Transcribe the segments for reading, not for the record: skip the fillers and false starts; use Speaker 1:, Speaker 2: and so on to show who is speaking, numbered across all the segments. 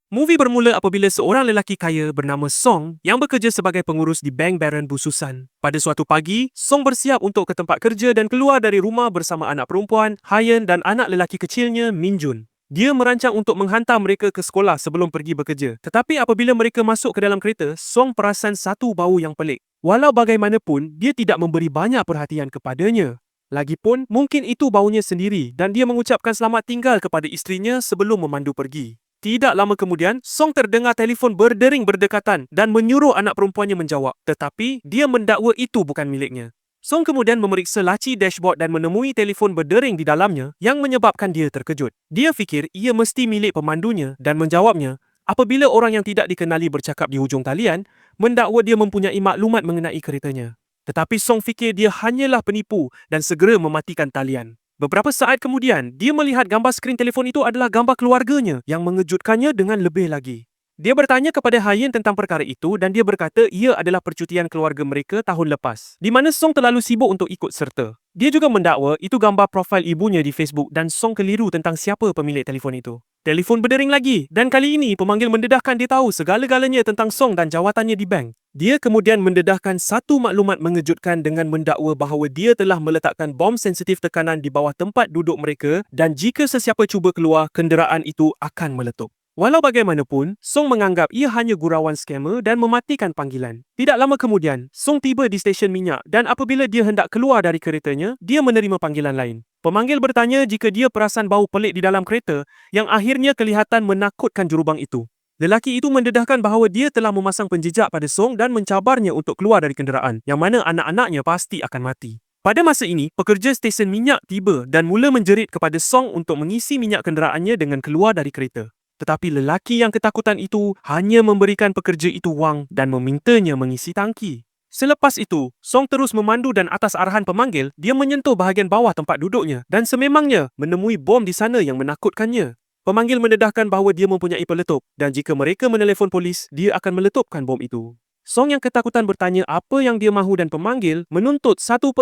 Speaker 1: Movie bermula apabila seorang lelaki kaya bernama Song yang bekerja sebagai pengurus di Bank Baron Bususan. Pada suatu pagi, Song bersiap untuk ke tempat kerja dan keluar dari rumah bersama anak perempuan, Hyen, dan anak lelaki kecilnya, Min Jun. Dia merancang untuk menghantar mereka ke sekolah sebelum pergi bekerja. Tetapi apabila mereka masuk ke dalam kereta, Song perasan satu bau yang pelik. Walau bagaimanapun, dia tidak memberi banyak perhatian kepadanya. Lagipun, mungkin itu baunya sendiri dan dia mengucapkan selamat tinggal kepada isterinya sebelum memandu pergi. Tidak lama kemudian, Song terdengar telefon berdering berdekatan dan menyuruh anak perempuannya menjawab. Tetapi, dia mendakwa itu bukan miliknya. Song kemudian memeriksa laci dashboard dan menemui telefon berdering di dalamnya yang menyebabkan dia terkejut. Dia fikir ia mesti milik pemandunya dan menjawabnya apabila orang yang tidak dikenali bercakap di hujung talian, mendakwa dia mempunyai maklumat mengenai keretanya. Tetapi Song fikir dia hanyalah penipu dan segera mematikan talian. Beberapa saat kemudian, dia melihat gambar skrin telefon itu adalah gambar keluarganya yang mengejutkannya dengan lebih lagi. Dia bertanya kepada Hyen tentang perkara itu dan dia berkata ia adalah percutian keluarga mereka tahun lepas, di mana Song terlalu sibuk untuk ikut serta. Dia juga mendakwa itu gambar profil ibunya di Facebook dan Song keliru tentang siapa pemilik telefon itu. Telefon berdering lagi dan kali ini pemanggil mendedahkan dia tahu segala-galanya tentang Song dan jawatannya di bank. Dia kemudian mendedahkan satu maklumat mengejutkan dengan mendakwa bahawa dia telah meletakkan bom sensitif tekanan di bawah tempat duduk mereka dan jika sesiapa cuba keluar, kenderaan itu akan meletup. Walau bagaimanapun, Song menganggap ia hanya gurauan skamer dan mematikan panggilan. Tidak lama kemudian, Song tiba di stesen minyak dan apabila dia hendak keluar dari keretanya, dia menerima panggilan lain. Pemanggil bertanya jika dia perasan bau pelik di dalam kereta yang akhirnya kelihatan menakutkan jurubang itu. Lelaki itu mendedahkan bahawa dia telah memasang penjejak pada Song dan mencabarnya untuk keluar dari kenderaan, yang mana anak-anaknya pasti akan mati. Pada masa ini, pekerja stesen minyak tiba dan mula menjerit kepada Song untuk mengisi minyak kenderaannya dengan keluar dari kereta. Tetapi lelaki yang ketakutan itu hanya memberikan pekerja itu wang dan memintanya mengisi tangki. Selepas itu, Song terus memandu dan atas arahan pemanggil, dia menyentuh bahagian bawah tempat duduknya dan sememangnya menemui bom di sana yang menakutkannya. Pemanggil mendedahkan bahawa dia mempunyai peletup dan jika mereka menelefon polis, dia akan meletupkan bom itu. Song yang ketakutan bertanya apa yang dia mahu dan pemanggil menuntut 1.7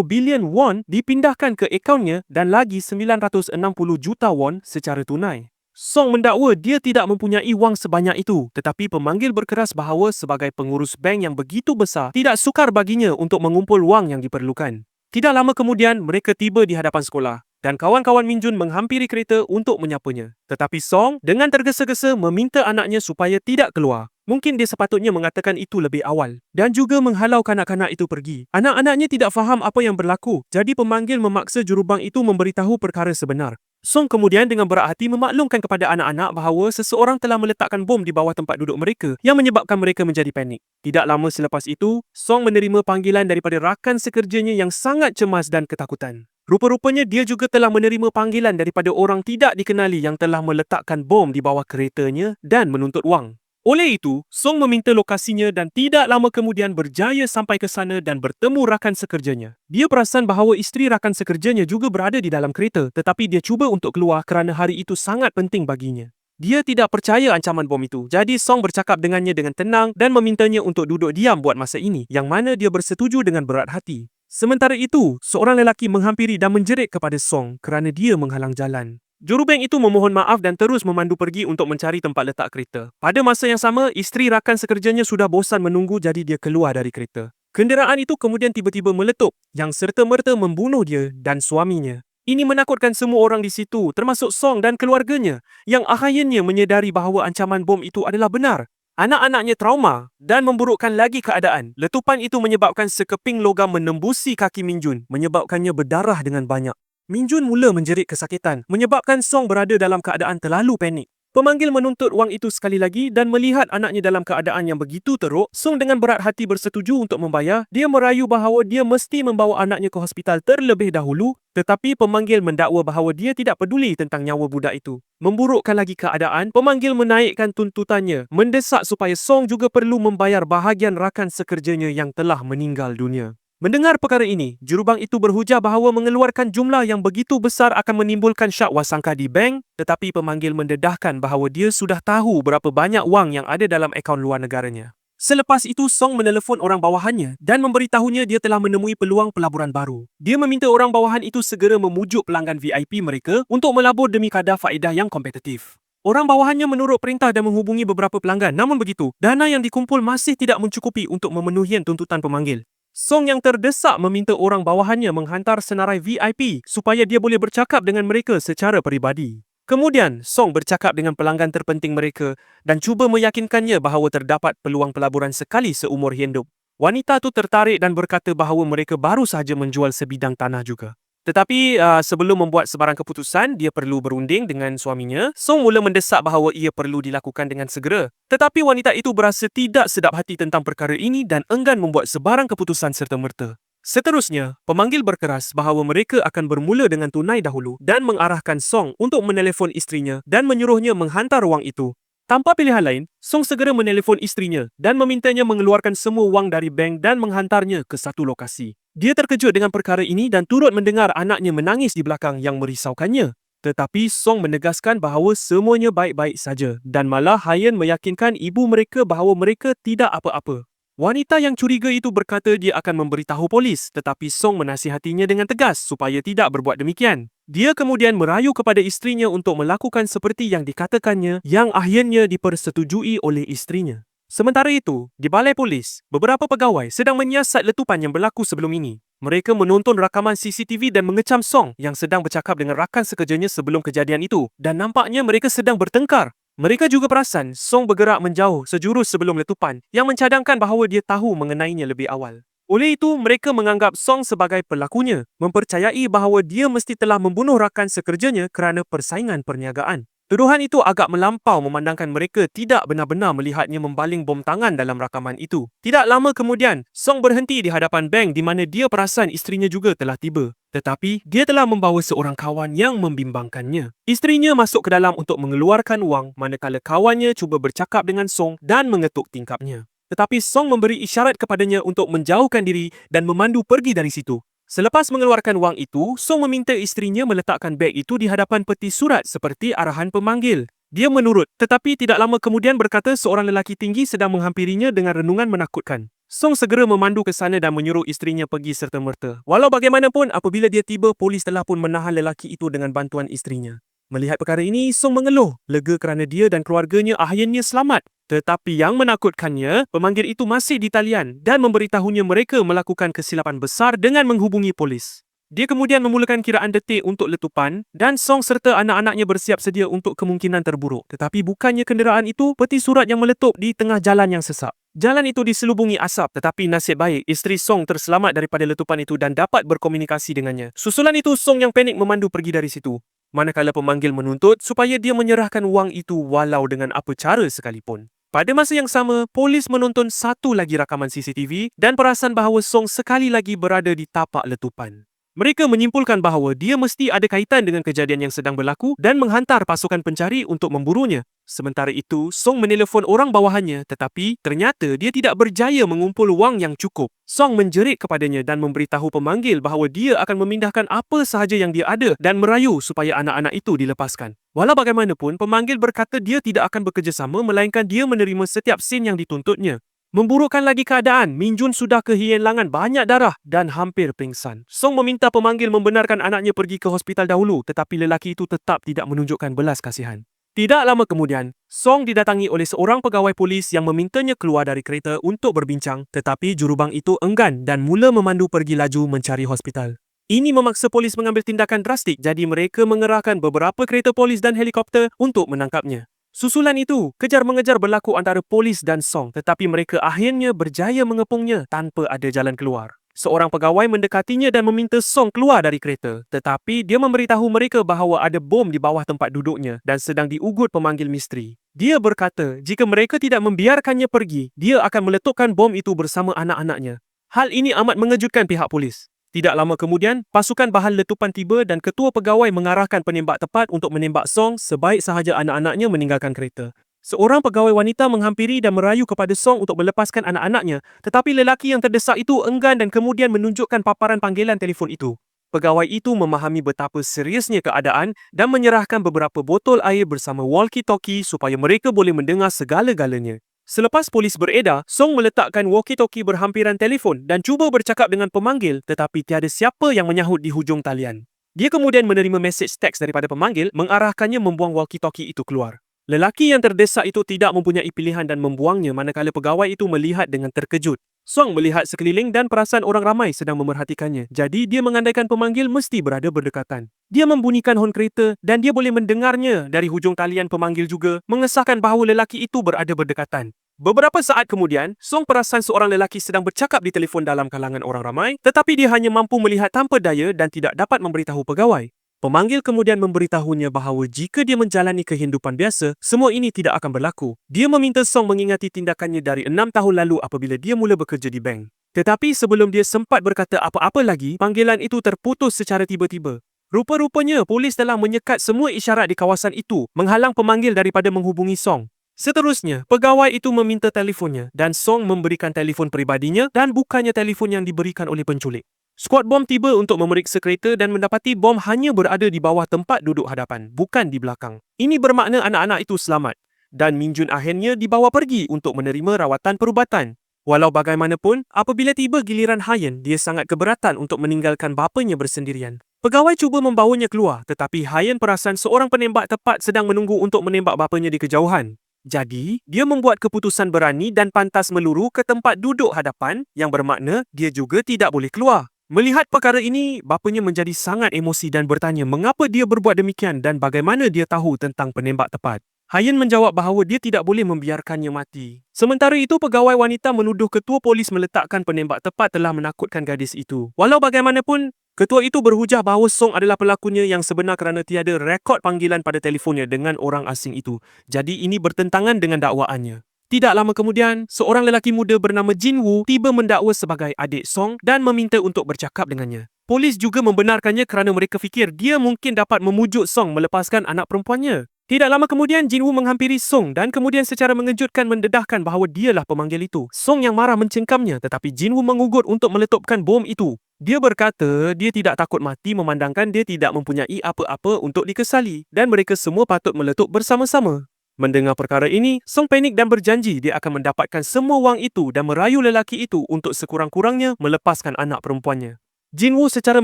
Speaker 1: bilion won dipindahkan ke akaunnya dan lagi 960 juta won secara tunai. Song mendakwa dia tidak mempunyai wang sebanyak itu, tetapi pemanggil berkeras bahawa sebagai pengurus bank yang begitu besar, tidak sukar baginya untuk mengumpul wang yang diperlukan. Tidak lama kemudian, mereka tiba di hadapan sekolah dan kawan-kawan Min Jun menghampiri kereta untuk menyapanya. Tetapi Song dengan tergesa-gesa meminta anaknya supaya tidak keluar. Mungkin dia sepatutnya mengatakan itu lebih awal dan juga menghalau kanak-kanak itu pergi. Anak-anaknya tidak faham apa yang berlaku, jadi pemanggil memaksa jurubang itu memberitahu perkara sebenar. Song kemudian dengan berat hati memaklumkan kepada anak-anak bahawa seseorang telah meletakkan bom di bawah tempat duduk mereka yang menyebabkan mereka menjadi panik. Tidak lama selepas itu, Song menerima panggilan daripada rakan sekerjanya yang sangat cemas dan ketakutan. Rupa-rupanya dia juga telah menerima panggilan daripada orang tidak dikenali yang telah meletakkan bom di bawah keretanya dan menuntut wang. Oleh itu, Song meminta lokasinya dan tidak lama kemudian berjaya sampai ke sana dan bertemu rakan sekerjanya. Dia perasan bahawa isteri rakan sekerjanya juga berada di dalam kereta tetapi dia cuba untuk keluar kerana hari itu sangat penting baginya. Dia tidak percaya ancaman bom itu, jadi Song bercakap dengannya dengan tenang dan memintanya untuk duduk diam buat masa ini, yang mana dia bersetuju dengan berat hati. Sementara itu, seorang lelaki menghampiri dan menjerit kepada Song kerana dia menghalang jalan. Jurubeng itu memohon maaf dan terus memandu pergi untuk mencari tempat letak kereta. Pada masa yang sama, isteri rakan sekerjanya sudah bosan menunggu jadi dia keluar dari kereta. Kenderaan itu kemudian tiba-tiba meletup yang serta-merta membunuh dia dan suaminya. Ini menakutkan semua orang di situ, termasuk Song dan keluarganya, yang akhirnya menyedari bahawa ancaman bom itu adalah benar. Anak-anaknya trauma dan memburukkan lagi keadaan. Letupan itu menyebabkan sekeping logam menembusi kaki Min Jun, menyebabkannya berdarah dengan banyak. Min Jun mula menjerit kesakitan, menyebabkan Song berada dalam keadaan terlalu panik. Pemanggil menuntut wang itu sekali lagi dan melihat anaknya dalam keadaan yang begitu teruk, Song dengan berat hati bersetuju untuk membayar. Dia merayu bahawa dia mesti membawa anaknya ke hospital terlebih dahulu, tetapi pemanggil mendakwa bahawa dia tidak peduli tentang nyawa budak itu. Memburukkan lagi keadaan, pemanggil menaikkan tuntutannya, mendesak supaya Song juga perlu membayar bahagian rakan sekerjanya yang telah meninggal dunia. Mendengar perkara ini, jurubang itu berhujah bahawa mengeluarkan jumlah yang begitu besar akan menimbulkan syak wasangka di bank, tetapi pemanggil mendedahkan bahawa dia sudah tahu berapa banyak wang yang ada dalam akaun luar negaranya. Selepas itu, Song menelefon orang bawahannya dan memberitahunya dia telah menemui peluang pelaburan baru. Dia meminta orang bawahan itu segera memujuk pelanggan VIP mereka untuk melabur demi kadar faedah yang kompetitif. Orang bawahannya menurut perintah dan menghubungi beberapa pelanggan. Namun begitu, dana yang dikumpul masih tidak mencukupi untuk memenuhi tuntutan pemanggil. Song yang terdesak meminta orang bawahannya menghantar senarai VIP supaya dia boleh bercakap dengan mereka secara peribadi. Kemudian, Song bercakap dengan pelanggan terpenting mereka dan cuba meyakinkannya bahawa terdapat peluang pelaburan sekali seumur hidup. Wanita tu tertarik dan berkata bahawa mereka baru sahaja menjual sebidang tanah juga. Tetapi sebelum membuat sebarang keputusan, dia perlu berunding dengan suaminya. Song mula mendesak bahawa ia perlu dilakukan dengan segera. Tetapi wanita itu berasa tidak sedap hati tentang perkara ini dan enggan membuat sebarang keputusan serta-merta. Seterusnya, pemanggil berkeras bahawa mereka akan bermula dengan tunai dahulu dan mengarahkan Song untuk menelefon isterinya dan menyuruhnya menghantar wang itu. Tanpa pilihan lain, Song segera menelefon isterinya dan memintanya mengeluarkan semua wang dari bank dan menghantarnya ke satu lokasi. Dia terkejut dengan perkara ini dan turut mendengar anaknya menangis di belakang yang merisaukannya. Tetapi Song menegaskan bahawa semuanya baik-baik saja dan malah Hyen meyakinkan ibu mereka bahawa mereka tidak apa-apa. Wanita yang curiga itu berkata dia akan memberitahu polis, tetapi Song menasihatinya dengan tegas supaya tidak berbuat demikian. Dia kemudian merayu kepada isterinya untuk melakukan seperti yang dikatakannya yang akhirnya dipersetujui oleh isterinya. Sementara itu, di balai polis, beberapa pegawai sedang menyiasat letupan yang berlaku sebelum ini. Mereka menonton rakaman CCTV dan mengecam Song yang sedang bercakap dengan rakan sekerjanya sebelum kejadian itu dan nampaknya mereka sedang bertengkar. Mereka juga perasan Song bergerak menjauh sejurus sebelum letupan yang mencadangkan bahawa dia tahu mengenainya lebih awal. Oleh itu, mereka menganggap Song sebagai pelakunya, mempercayai bahawa dia mesti telah membunuh rakan sekerjanya kerana persaingan perniagaan. Tuduhan itu agak melampau memandangkan mereka tidak benar-benar melihatnya membaling bom tangan dalam rakaman itu. Tidak lama kemudian, Song berhenti di hadapan bank di mana dia perasan isterinya juga telah tiba. Tetapi, dia telah membawa seorang kawan yang membimbangkannya. Isterinya masuk ke dalam untuk mengeluarkan wang manakala kawannya cuba bercakap dengan Song dan mengetuk tingkapnya. Tetapi Song memberi isyarat kepadanya untuk menjauhkan diri dan memandu pergi dari situ. Selepas mengeluarkan wang itu, Song meminta isterinya meletakkan beg itu di hadapan peti surat seperti arahan pemanggil. Dia menurut, tetapi tidak lama kemudian berkata seorang lelaki tinggi sedang menghampirinya dengan renungan menakutkan. Song segera memandu ke sana dan menyuruh isterinya pergi serta-merta. Walau bagaimanapun, apabila dia tiba, polis telah pun menahan lelaki itu dengan bantuan isterinya. Melihat perkara ini, Song mengeluh, lega kerana dia dan keluarganya akhirnya selamat. Tetapi yang menakutkannya, pemanggil itu masih di talian dan memberitahunya mereka melakukan kesilapan besar dengan menghubungi polis. Dia kemudian memulakan kiraan detik untuk letupan dan Song serta anak-anaknya bersiap sedia untuk kemungkinan terburuk. Tetapi bukannya kenderaan itu peti surat yang meletup di tengah jalan yang sesak. Jalan itu diselubungi asap, tetapi nasib baik isteri Song terselamat daripada letupan itu dan dapat berkomunikasi dengannya. Susulan itu, Song yang panik memandu pergi dari situ. Manakala pemanggil menuntut supaya dia menyerahkan wang itu walau dengan apa cara sekalipun. Pada masa yang sama, polis menonton satu lagi rakaman CCTV dan perasan bahawa Song sekali lagi berada di tapak letupan. Mereka menyimpulkan bahawa dia mesti ada kaitan dengan kejadian yang sedang berlaku dan menghantar pasukan pencari untuk memburunya. Sementara itu, Song menelefon orang bawahannya tetapi ternyata dia tidak berjaya mengumpul wang yang cukup. Song menjerit kepadanya dan memberitahu pemanggil bahawa dia akan memindahkan apa sahaja yang dia ada dan merayu supaya anak-anak itu dilepaskan. Walau bagaimanapun, pemanggil berkata dia tidak akan bekerjasama melainkan dia menerima setiap sen yang dituntutnya. Memburukkan lagi keadaan, Min Jun sudah kehilangan banyak darah dan hampir pingsan. Song meminta pemanggil membenarkan anaknya pergi ke hospital dahulu tetapi lelaki itu tetap tidak menunjukkan belas kasihan. Tidak lama kemudian, Song didatangi oleh seorang pegawai polis yang memintanya keluar dari kereta untuk berbincang tetapi jurubang itu enggan dan mula memandu pergi laju mencari hospital. Ini memaksa polis mengambil tindakan drastik jadi mereka mengerahkan beberapa kereta polis dan helikopter untuk menangkapnya. Susulan itu, kejar-mengejar berlaku antara polis dan Song tetapi mereka akhirnya berjaya mengepungnya tanpa ada jalan keluar. Seorang pegawai mendekatinya dan meminta Song keluar dari kereta tetapi dia memberitahu mereka bahawa ada bom di bawah tempat duduknya dan sedang diugut pemanggil misteri. Dia berkata jika mereka tidak membiarkannya pergi, dia akan meletupkan bom itu bersama anak-anaknya. Hal ini amat mengejutkan pihak polis. Tidak lama kemudian, pasukan bahan letupan tiba dan ketua pegawai mengarahkan penembak tepat untuk menembak Song sebaik sahaja anak-anaknya meninggalkan kereta. Seorang pegawai wanita menghampiri dan merayu kepada Song untuk melepaskan anak-anaknya, tetapi lelaki yang terdesak itu enggan dan kemudian menunjukkan paparan panggilan telefon itu. Pegawai itu memahami betapa seriusnya keadaan dan menyerahkan beberapa botol air bersama walkie-talkie supaya mereka boleh mendengar segala-galanya. Selepas polis beredar, Song meletakkan walkie-talkie berhampiran telefon dan cuba bercakap dengan pemanggil tetapi tiada siapa yang menyahut di hujung talian. Dia kemudian menerima mesej teks daripada pemanggil mengarahkannya membuang walkie-talkie itu keluar. Lelaki yang terdesak itu tidak mempunyai pilihan dan membuangnya manakala pegawai itu melihat dengan terkejut. Song melihat sekeliling dan perasan orang ramai sedang memerhatikannya. Jadi dia mengandaikan pemanggil mesti berada berdekatan. Dia membunyikan hon kereta dan dia boleh mendengarnya dari hujung talian pemanggil juga mengesahkan bahawa lelaki itu berada berdekatan. Beberapa saat kemudian, Song perasan seorang lelaki sedang bercakap di telefon dalam kalangan orang ramai, tetapi dia hanya mampu melihat tanpa daya dan tidak dapat memberitahu pegawai. Pemanggil kemudian memberitahunya bahawa jika dia menjalani kehidupan biasa, semua ini tidak akan berlaku. Dia meminta Song mengingati tindakannya dari 6 tahun lalu apabila dia mula bekerja di bank. Tetapi sebelum dia sempat berkata apa-apa lagi, panggilan itu terputus secara tiba-tiba. Rupa-rupanya polis telah menyekat semua isyarat di kawasan itu, menghalang pemanggil daripada menghubungi Song. Seterusnya, pegawai itu meminta telefonnya dan Song memberikan telefon peribadinya dan bukannya telefon yang diberikan oleh penculik. Skuad bom tiba untuk memeriksa kereta dan mendapati bom hanya berada di bawah tempat duduk hadapan, bukan di belakang. Ini bermakna anak-anak itu selamat dan Min Jun akhirnya dibawa pergi untuk menerima rawatan perubatan. Walau bagaimanapun, apabila tiba giliran Hyen, dia sangat keberatan untuk meninggalkan bapanya bersendirian. Pegawai cuba membawanya keluar, tetapi Hyen perasan seorang penembak tepat sedang menunggu untuk menembak bapanya di kejauhan. Jadi, dia membuat keputusan berani dan pantas meluru ke tempat duduk hadapan yang bermakna dia juga tidak boleh keluar. Melihat perkara ini, bapanya menjadi sangat emosi dan bertanya mengapa dia berbuat demikian dan bagaimana dia tahu tentang penembak tepat. Hyen menjawab bahawa dia tidak boleh membiarkannya mati. Sementara itu, pegawai wanita menuduh ketua polis meletakkan penembak tepat telah menakutkan gadis itu. Walau bagaimanapun, ketua itu berhujah bahawa Song adalah pelakunya yang sebenar kerana tiada rekod panggilan pada telefonnya dengan orang asing itu. Jadi ini bertentangan dengan dakwaannya. Tidak lama kemudian, seorang lelaki muda bernama Jin Woo tiba mendakwa sebagai adik Song dan meminta untuk bercakap dengannya. Polis juga membenarkannya kerana mereka fikir dia mungkin dapat memujuk Song melepaskan anak perempuannya. Tidak lama kemudian, Jin Woo menghampiri Song dan kemudian secara mengejutkan mendedahkan bahawa dialah pemanggil itu. Song yang marah mencengkamnya tetapi Jin Woo mengugut untuk meletupkan bom itu. Dia berkata dia tidak takut mati memandangkan dia tidak mempunyai apa-apa untuk dikesali dan mereka semua patut meletup bersama-sama. Mendengar perkara ini, Song panik dan berjanji dia akan mendapatkan semua wang itu dan merayu lelaki itu untuk sekurang-kurangnya melepaskan anak perempuannya. Jin Woo secara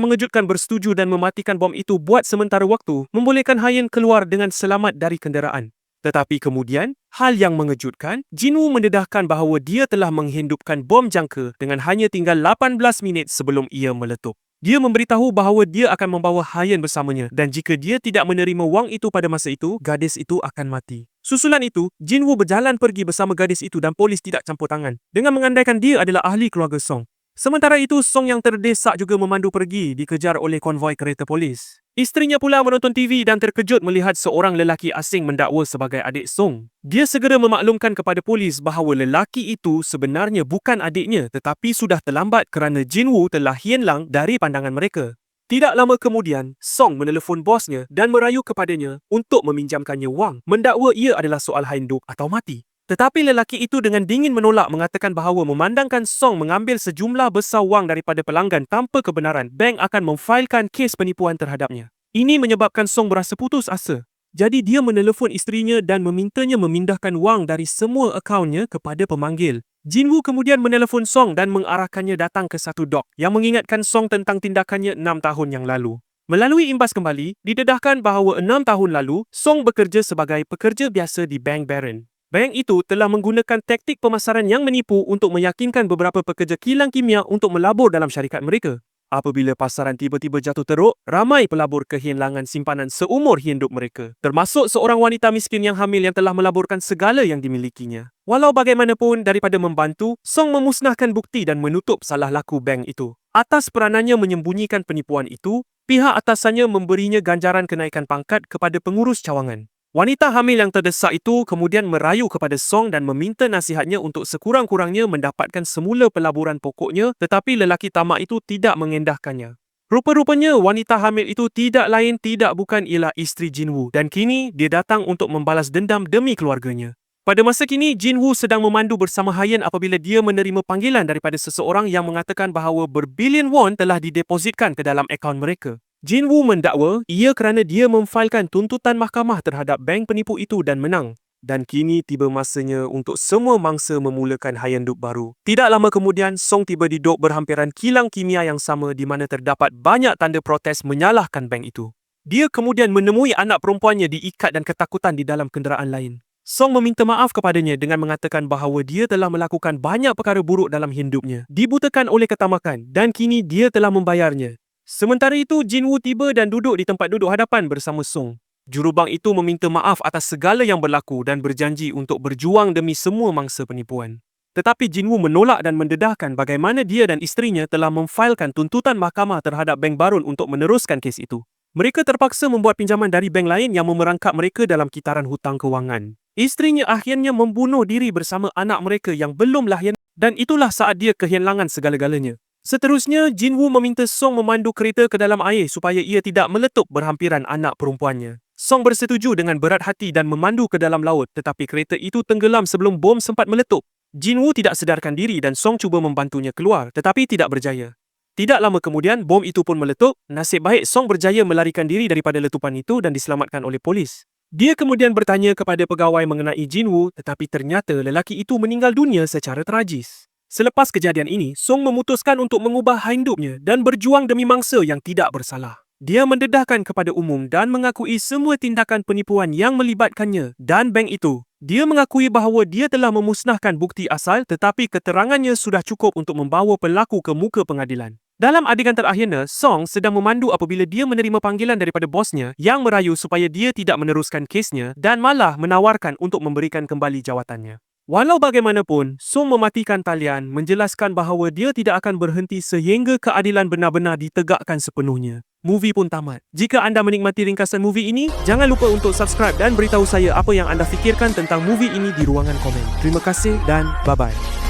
Speaker 1: mengejutkan bersetuju dan mematikan bom itu buat sementara waktu, membolehkan Hyen keluar dengan selamat dari kenderaan. Tetapi kemudian, hal yang mengejutkan, Jin Woo mendedahkan bahawa dia telah menghidupkan bom jangka dengan hanya tinggal 18 minit sebelum ia meletup. Dia memberitahu bahawa dia akan membawa Hyen bersamanya dan jika dia tidak menerima wang itu pada masa itu, gadis itu akan mati. Susulan itu, Jin Woo berjalan pergi bersama gadis itu dan polis tidak campur tangan dengan mengandaikan dia adalah ahli keluarga Song. Sementara itu, Song yang terdesak juga memandu pergi dikejar oleh konvoi kereta polis. Isterinya pula menonton TV dan terkejut melihat seorang lelaki asing mendakwa sebagai adik Song. Dia segera memaklumkan kepada polis bahawa lelaki itu sebenarnya bukan adiknya tetapi sudah terlambat kerana Jin Woo telah hilang dari pandangan mereka. Tidak lama kemudian, Song menelefon bosnya dan merayu kepadanya untuk meminjamkannya wang, mendakwa ia adalah soal hidup atau mati. Tetapi lelaki itu dengan dingin menolak mengatakan bahawa memandangkan Song mengambil sejumlah besar wang daripada pelanggan tanpa kebenaran, bank akan memfailkan kes penipuan terhadapnya. Ini menyebabkan Song berasa putus asa. Jadi dia menelefon isterinya dan memintanya memindahkan wang dari semua akaunnya kepada pemanggil. Jin Woo kemudian menelefon Song dan mengarahkannya datang ke satu dok yang mengingatkan Song tentang tindakannya 6 tahun yang lalu. Melalui imbas kembali, didedahkan bahawa 6 tahun lalu, Song bekerja sebagai pekerja biasa di Bank Baron. Bank itu telah menggunakan taktik pemasaran yang menipu untuk meyakinkan beberapa pekerja kilang kimia untuk melabur dalam syarikat mereka. Apabila pasaran tiba-tiba jatuh teruk, ramai pelabur kehilangan simpanan seumur hidup mereka, termasuk seorang wanita miskin yang hamil yang telah melaburkan segala yang dimilikinya. Walau bagaimanapun, daripada membantu, Song memusnahkan bukti dan menutup salah laku bank itu. Atas peranannya menyembunyikan penipuan itu, pihak atasannya memberinya ganjaran kenaikan pangkat kepada pengurus cawangan. Wanita hamil yang terdesak itu kemudian merayu kepada Song dan meminta nasihatnya untuk sekurang-kurangnya mendapatkan semula pelaburan pokoknya, tetapi lelaki tamak itu tidak mengendahkannya. Rupa-rupanya wanita hamil itu tidak lain tidak bukan ialah isteri Jin Woo dan kini dia datang untuk membalas dendam demi keluarganya. Pada masa kini, Jin Woo sedang memandu bersama Hyen apabila dia menerima panggilan daripada seseorang yang mengatakan bahawa berbilion won telah didepositkan ke dalam akaun mereka. Jin Woo mendakwa ia kerana dia memfailkan tuntutan mahkamah terhadap bank penipu itu dan menang. Dan kini tiba masanya untuk semua mangsa memulakan hidup baru. Tidak lama kemudian, Song tiba di dok berhampiran kilang kimia yang sama di mana terdapat banyak tanda protes menyalahkan bank itu. Dia kemudian menemui anak perempuannya diikat dan ketakutan di dalam kenderaan lain. Song meminta maaf kepadanya dengan mengatakan bahawa dia telah melakukan banyak perkara buruk dalam hidupnya, dibutakan oleh ketamakan dan kini dia telah membayarnya. Sementara itu, Jin Woo tiba dan duduk di tempat duduk hadapan bersama Song. Jurubang itu meminta maaf atas segala yang berlaku dan berjanji untuk berjuang demi semua mangsa penipuan. Tetapi Jin Woo menolak dan mendedahkan bagaimana dia dan isterinya telah memfailkan tuntutan mahkamah terhadap Bank Barun untuk meneruskan kes itu. Mereka terpaksa membuat pinjaman dari bank lain yang memerangkap mereka dalam kitaran hutang kewangan. Isterinya akhirnya membunuh diri bersama anak mereka yang belum lahir dan itulah saat dia kehilangan segala-galanya. Seterusnya, Jin Woo meminta Song memandu kereta ke dalam air supaya ia tidak meletup berhampiran anak perempuannya. Song bersetuju dengan berat hati dan memandu ke dalam laut tetapi kereta itu tenggelam sebelum bom sempat meletup. Jin Woo tidak sedarkan diri dan Song cuba membantunya keluar tetapi tidak berjaya. Tidak lama kemudian, bom itu pun meletup. Nasib baik Song berjaya melarikan diri daripada letupan itu dan diselamatkan oleh polis. Dia kemudian bertanya kepada pegawai mengenai Jin Woo tetapi ternyata lelaki itu meninggal dunia secara tragis. Selepas kejadian ini, Song memutuskan untuk mengubah hidupnya dan berjuang demi mangsa yang tidak bersalah. Dia mendedahkan kepada umum dan mengakui semua tindakan penipuan yang melibatkannya dan bank itu. Dia mengakui bahawa dia telah memusnahkan bukti asal tetapi keterangannya sudah cukup untuk membawa pelaku ke muka pengadilan. Dalam adegan terakhirnya, Song sedang memandu apabila dia menerima panggilan daripada bosnya yang merayu supaya dia tidak meneruskan kesnya dan malah menawarkan untuk memberikan kembali jawatannya. Walau bagaimanapun, Song mematikan talian menjelaskan bahawa dia tidak akan berhenti sehingga keadilan benar-benar ditegakkan sepenuhnya. Movie pun tamat. Jika anda menikmati ringkasan movie ini, jangan lupa untuk subscribe dan beritahu saya apa yang anda fikirkan tentang movie ini di ruangan komen. Terima kasih dan bye-bye.